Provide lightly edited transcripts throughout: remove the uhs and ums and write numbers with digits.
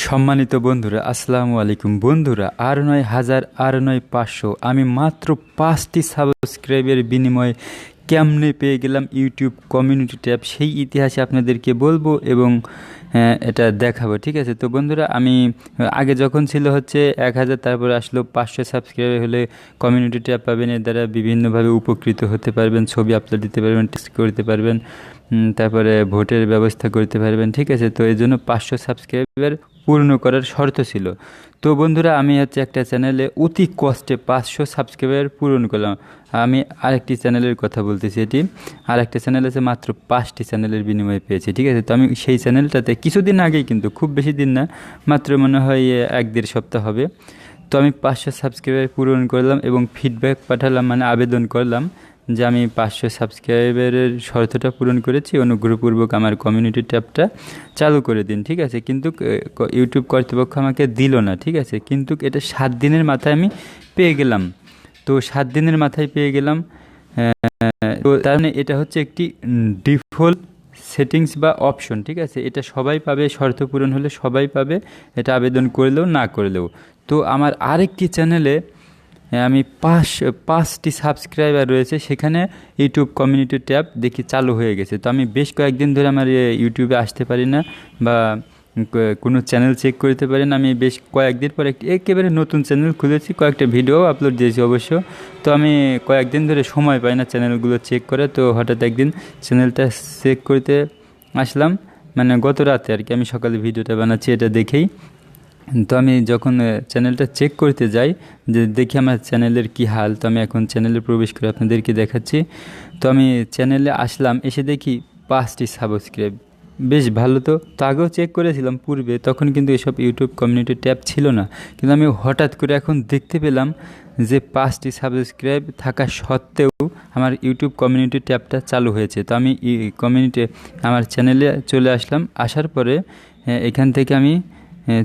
সম্মানিত বন্ধুরা, আসসালামু আলাইকুম। বন্ধুরা, আর নয় হাজার, আর নয় 500, আমি মাত্র 5টি সাবস্ক্রাইবের বিনিময়ে কেমনে পেয়ে গেলাম ইউটিউব কমিউনিটি ট্যাব, সেই ইতিহাসে আপনাদেরকে বলবো এবং এটা দেখাবো। ঠিক আছে, তো বন্ধুরা, আমি আগে যখন ছিল হচ্ছে 1000, তারপরে আসলো 500 সাবস্ক্রাইবার হলে কমিউনিটি ট্যাব পাবেন। এর দ্বারা বিভিন্নভাবে উপকৃত হতে পারবেন, ছবি আপলোড দিতে পারবেন, টেক্সট করতে পারবেন, তারপরে ভোটের ব্যবস্থা করতে পারবেন। ঠিক আছে, তো এই জন্য 500 সাবস্ক্রাইবার পূর্ণ করার শর্ত ছিল। তো বন্ধুরা, আমি হচ্ছে একটা চ্যানেলে অতি কষ্টে 500 সাবস্ক্রাইবার পূরণ করলাম। আমি আরেকটি চ্যানেলের কথা বলতেছি, এটি আরেকটা চ্যানেল আছে, মাত্র 5টি চ্যানেলের বিনিময়ে পেয়েছি। ঠিক আছে, তো আমি সেই চ্যানেলটাতে কিছুদিন আগেই, কিন্তু খুব বেশি দিন না, মাত্র মনে হয় 1-1.5 সপ্তাহ হবে, তো আমি 500 সাবস্ক্রাইবার পূরণ করলাম এবং ফিডব্যাক পাঠালাম, মানে আবেদন করলাম যে আমি 500 সাবস্ক্রাইবারের শর্তটা পূরণ করেছি, অনুগ্রহপূর্বক আমার কমিউনিটি ট্যাবটা চালু করে দিন। ঠিক আছে, কিন্তু ইউটিউব কর্তৃপক্ষ আমাকে দিল না। ঠিক আছে, কিন্তু এটা 7 দিনের মাথায় আমি পেয়ে গেলাম। তো 7 দিনের মাথায় পেয়ে গেলাম। তো তার মানে এটা হচ্ছে একটি ডিফল্ট সেটিংস বা অপশন। ঠিক আছে, এটা সবাই পাবে, শর্ত পূরণ হলে সবাই পাবে, এটা আবেদন করলেও না করলেও। তো আমার আরেকটি চ্যানেলে আমি 5টি সাবস্ক্রাইবার রয়েছে, সেখানে ইউটিউব কমিউনিটি ট্যাব দেখি চালু হয়ে গেছে। তো আমি বেশ কয়েকদিন ধরে আমার ইউটিউবে আসতে পারি না বা কোনো চ্যানেল চেক করতে পারি না। আমি বেশ কয়েকদিন পর একেবারে নতুন চ্যানেল খুলেছি, কয়েকটা ভিডিও আপলোড দিয়েছি অবশ্য। তো আমি কয়েকদিন ধরে সময় পাই না চ্যানেলগুলো চেক করে। তো হঠাৎ একদিন চ্যানেলটা চেক করতে আসলাম, মানে গত রাতে আর কি, আমি সকালে ভিডিওটা বানাচ্ছি এটা দেখেই। তো আমি যখন চ্যানেলটা চেক করতে যাই, যে দেখি আমার চ্যানেলের কী হাল, তো আমি এখন চ্যানেলে প্রবেশ করে আপনাদেরকে দেখাচ্ছি। তো আমি চ্যানেলে আসলাম, এসে দেখি 5টি সাবস্ক্রাইব, বেশ ভালো। তো আগেও চেক করেছিলাম পূর্বে, তখন কিন্তু এসব ইউটিউব কমিউনিটি ট্যাব ছিল না, কিন্তু আমি হঠাৎ করে এখন দেখতে পেলাম যে 5টি সাবস্ক্রাইব থাকা সত্ত্বেও আমার ইউটিউব কমিউনিটি ট্যাবটা চালু হয়েছে। তো আমি আমার চ্যানেলে চলে আসলাম, আসার পরে এখান থেকে আমি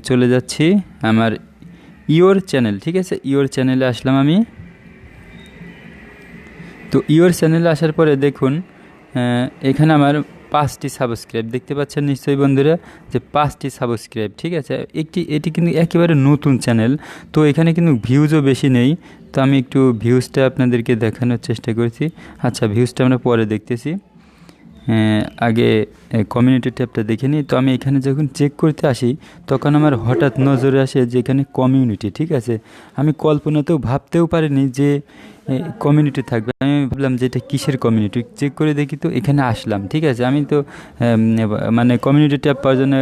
চলে যাচ্ছি আমার ইওর চ্যানেল। ঠিক আছে, ইওর চ্যানেলে আসলাম আমি। তো ইওর চ্যানেলে আসার পরে দেখুন এখানে আমার 5টি সাবস্ক্রাইব দেখতে পাচ্ছেন নিশ্চয়ই বন্ধুরা, যে 5টি সাবস্ক্রাইব। ঠিক আছে, এটি কিন্তু একেবারে নতুন চ্যানেল, তো এখানে কিন্তু ভিউজও বেশি নেই। তো আমি একটু ভিউজটা আপনাদেরকে দেখানোর চেষ্টা করছি। আচ্ছা, ভিউজটা আমরা পরে দেখতেছি, আগে কমিউনিটি ট্যাবটা দেখে নিই। তো আমি এখানে যখন চেক করতে আসি, তখন আমার হঠাৎ নজরে আসে যে এখানে কমিউনিটি। ঠিক আছে, আমি কল্পনাতেও ভাবতেও পারিনি যে কমিউনিটি থাকবে। আমি ভাবলাম যে এটা কিসের কমিউনিটি, চেক করে দেখি, তো এখানে আসলাম। ঠিক আছে, আমি তো মানে কমিউনিটি ট্যাব পাওয়ার জন্য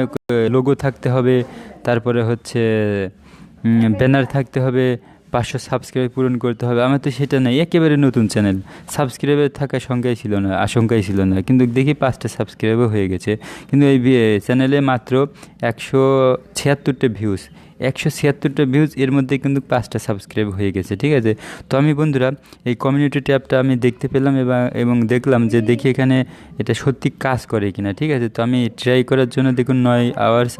লোগো থাকতে হবে, তারপরে হচ্ছে ব্যানার থাকতে হবে, 500 সাবস্ক্রাইব পূরণ করতে হবে। আমার তো সেটা নেই, একেবারে নতুন চ্যানেল, সাবস্ক্রাইবার থাকার আশঙ্কাই ছিল না, কিন্তু দেখি 5টা সাবস্ক্রাইবও হয়ে গেছে। কিন্তু এই চ্যানেলে মাত্র 176টা ভিউজ, 176টা ভিউজ, এর মধ্যে কিন্তু 5টা সাবস্ক্রাইব হয়ে গেছে। ঠিক আছে, তো আমি বন্ধুরা এই কমিউনিটি ট্যাবটা আমি দেখতে পেলাম এবং দেখলাম যে দেখি এখানে এটা সত্যি কাজ করে কিনা। ঠিক আছে, তো আমি ট্রাই করার জন্য দেখুন 9 আওয়ার্স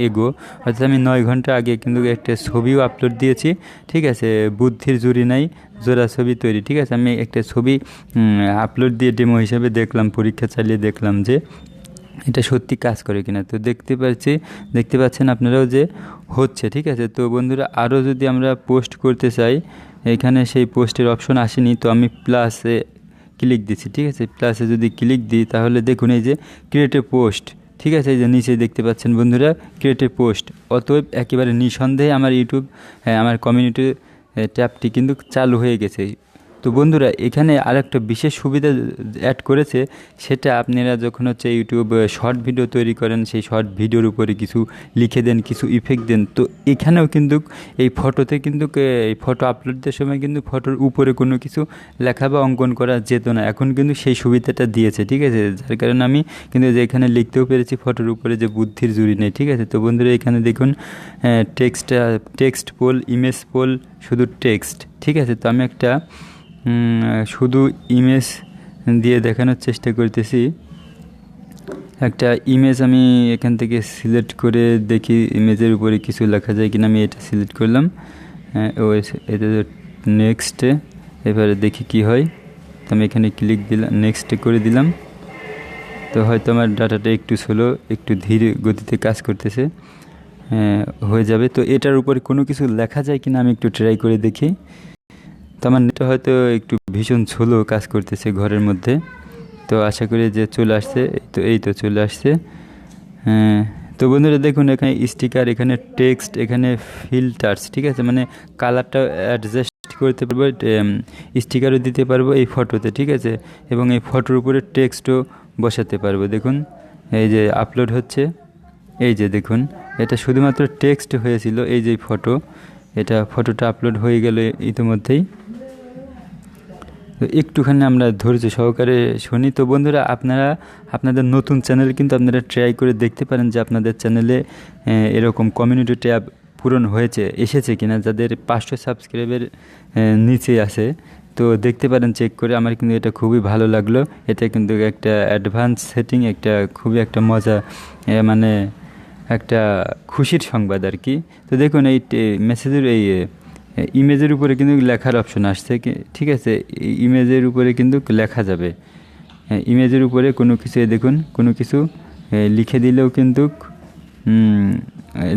এগো, অর্থাৎ আমি 9 ঘন্টা আগে কিন্তু একটা ছবিও আপলোড দিয়েছি। ঠিক আছে, বুদ্ধির জুড়ি নাই, জোড়া ছবি তৈরি। ঠিক আছে, আমি একটা ছবি আপলোড দিয়ে ডেমো হিসাবে দেখলাম, পরীক্ষা চালিয়ে দেখলাম যে এটা সত্যি কাজ করে কিনা। তো দেখতে পাচ্ছেন আপনারাও যে হচ্ছে। ঠিক আছে, তো বন্ধুরা, আরও যদি আমরা পোস্ট করতে চাই, এখানে সেই পোস্টের অপশন আসেনি, তো আমি প্লাসে ক্লিক দিচ্ছি। ঠিক আছে, প্লাসে যদি ক্লিক দিই, তাহলে দেখুন এই যে ক্রিয়েট এ পোস্ট। ঠিক আছে, এই যে নিচে দেখতে পাচ্ছেন বন্ধুরা, ক্রিয়েট এ পোস্ট। অতএব একেবারে নিঃসন্দেহে আমার আমার কমিউনিটি ট্যাবটি কিন্তু চালু হয়ে গেছে। তো বন্ধুরা, এখানে আরেকটা বিশেষ সুবিধা অ্যাড করেছে, সেটা আপনারা যখন হচ্ছে ইউটিউব শর্ট ভিডিও তৈরি করেন, সেই শর্ট ভিডিওর উপরে কিছু লিখে দেন, কিছু ইফেক্ট দেন, তো এখানেও কিন্তু এই ফটোতে কিন্তু এই ফটো আপলোড দেওয়ার সময় কিন্তু ফটোর উপরে কোনো কিছু লেখা বা অঙ্কন করা যেত না, এখন কিন্তু সেই সুবিধাটা দিয়েছে। ঠিক আছে, যার কারণে আমি কিন্তু যে এখানে লিখতেও পেরেছি ফটোর উপরে যে বুদ্ধির জুড়ি নেই। ঠিক আছে, তো বন্ধুরা, এখানে দেখুন টেক্সট পোল, ইমেজ পোল, শুধু টেক্সট। ঠিক আছে, তো আমি একটা শুধু ইমেজ দিয়ে দেখানোর চেষ্টা করতেছি। একটা ইমেজ আমি এখান থেকে সিলেক্ট করে দেখি ইমেজের উপরে কিছু লেখা যায় কিনা। আমি এটা সিলেক্ট করলাম, এটা নেক্সটে, এবারে দেখি কি হয়। তো আমি এখানে ক্লিক দিলাম, নেক্সটে করে দিলাম। তো হয়তো আমার ডাটাটা একটু স্লো, একটু ধীর গতিতে কাজ করতেছে। হয়ে যাবে। তো এটার উপরে কোনো কিছু লেখা যায় কিনা আমি একটু ট্রাই করে দেখি। তো আমার নেটটা হয়তো একটু ভীষণ স্লো কাজ করতেছে ঘরের মধ্যে। তো আশা করি যে চলে আসছে, এই তো চলে আসছে। হ্যাঁ, তো বন্ধুরা দেখুন এখানে স্টিকার, এখানে টেক্সট, এখানে ফিল্টার্স, ঠিক আছে, মানে কালারটা অ্যাডজাস্ট করতে পারবো, স্টিকারও দিতে পারবো এই ফটোতে, ঠিক আছে, এবং এই ফটোর উপরে টেক্সটও বসাতে পারবো। দেখুন এই যে আপলোড হচ্ছে, এই যে দেখুন এটা শুধুমাত্র টেক্সট হয়েছিল, এই যে ফটো, ফটোটা আপলোড হয়ে গেল ইতিমধ্যেই। তো একটুখানি আমরা ধৈর্য সহকারে শুনি। তো বন্ধুরা আপনারা আপনাদের নতুন চ্যানেল কিন্তু আপনারা ট্রাই করে দেখতে পারেন যে আপনাদের চ্যানেলে এরকম কমিউনিটি ট্যাব পূরণ এসেছে কিনা, যাদের 500 সাবস্ক্রাইবের নিচে আছে। তো দেখতে পারেন চেক করে। আমার কিন্তু এটা খুবই ভালো লাগলো। এটা কিন্তু একটা অ্যাডভান্স সেটিং, খুবই একটা মজা, মানে একটা খুশির সংবাদ আর কি। তো দেখুন এই মেসেজের ইমেজের উপরে কিন্তু লেখার অপশন আসছে, ঠিক আছে, ইমেজের উপরে কিন্তু লেখা যাবে। ইমেজের উপরে কোনো কিছু দেখুন কোনো কিছু লিখে দিলেও কিন্তু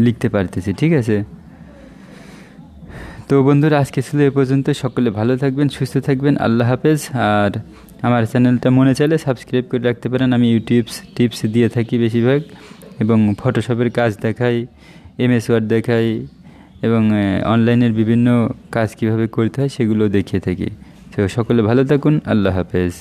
লিখতে পারতেছি, ঠিক আছে। তো বন্ধুরা আজকে ছিল এ পর্যন্ত। সকলে ভালো থাকবেন, সুস্থ থাকবেন, আল্লাহ হাফেজ। আর আমার চ্যানেলটা মনে চাইলে সাবস্ক্রাইব করে রাখতে পারেন। আমি টিপস দিয়ে থাকি বেশিরভাগ, এবং ফটোশপের কাজ দেখাই, MS ওয়ার্ড দেখাই, এবং অনলাইনের বিভিন্ন কাজ কীভাবে করতে হয় সেগুলো দেখিয়ে থাকি। তো সকলে ভালো থাকুন, আল্লাহ হাফেজ।